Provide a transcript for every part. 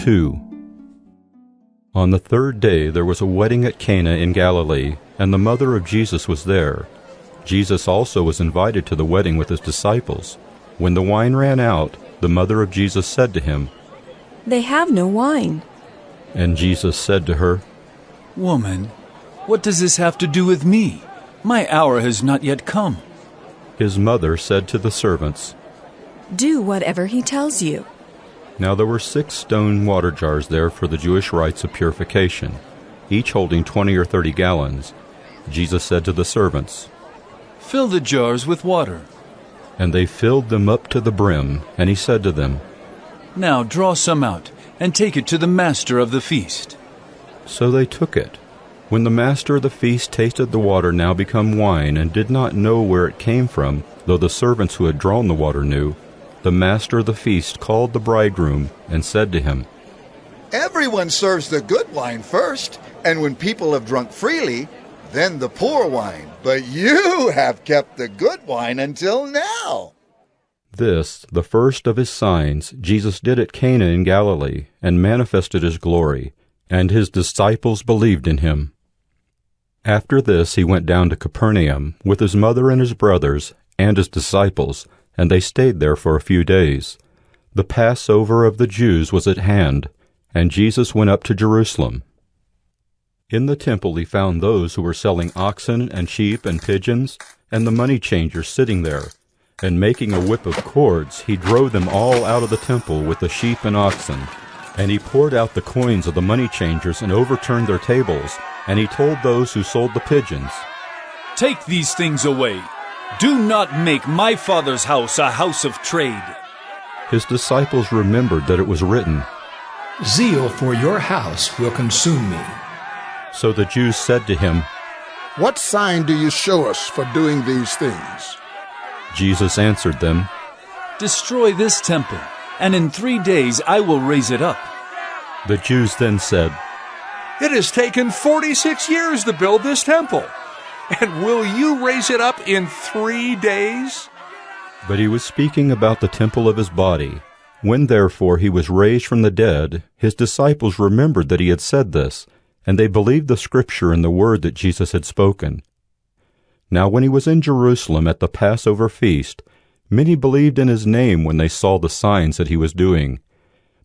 2. On the third day there was a wedding at Cana in Galilee, and the mother of Jesus was there. Jesus also was invited to the wedding with his disciples. When the wine ran out, the mother of Jesus said to him, "They have no wine." And Jesus said to her, "Woman, what does this have to do with me? My hour has not yet come." His mother said to the servants, "Do whatever he tells you." Now there were 6 stone water jars there for the Jewish rites of purification, each holding 20 or 30 gallons. Jesus said to the servants, "Fill the jars with water." And they filled them up to the brim, and he said to them, "Now draw some out, and take it to the master of the feast." So they took it. When the master of the feast tasted the water now become wine, and did not know where it came from, though the servants who had drawn the water knew, the master of the feast called the bridegroom and said to him, "Everyone serves the good wine first, and when people have drunk freely, then the poor wine. But you have kept the good wine until now." This, the first of his signs, Jesus did at Cana in Galilee, and manifested his glory, and his disciples believed in him. After this he went down to Capernaum with his mother and his brothers and his disciples, and they stayed there for a few days. The Passover of the Jews was at hand, and Jesus went up to Jerusalem. In the temple he found those who were selling oxen and sheep and pigeons, and the money changers sitting there. And making a whip of cords, he drove them all out of the temple with the sheep and oxen. And he poured out the coins of the money changers and overturned their tables. And he told those who sold the pigeons, "Take these things away. Do not make my Father's house a house of trade." His disciples remembered that it was written, "Zeal for your house will consume me." So the Jews said to him, "What sign do you show us for doing these things?" Jesus answered them, "Destroy this temple, and in 3 days I will raise it up." The Jews then said, "It has taken 46 years to build this temple, and will you raise it up in 3 days?" But he was speaking about the temple of his body. When therefore he was raised from the dead, his disciples remembered that he had said this, and they believed the scripture and the word that Jesus had spoken. Now when he was in Jerusalem at the Passover feast, many believed in his name when they saw the signs that he was doing.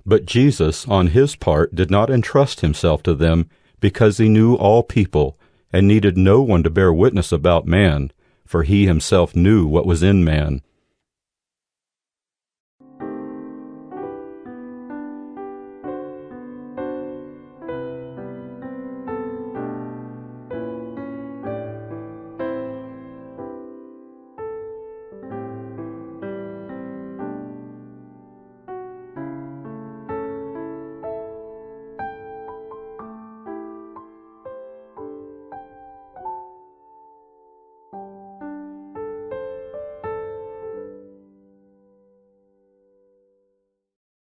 But Jesus, on his part, did not entrust himself to them, because he knew all people, and needed no one to bear witness about man, for he himself knew what was in man.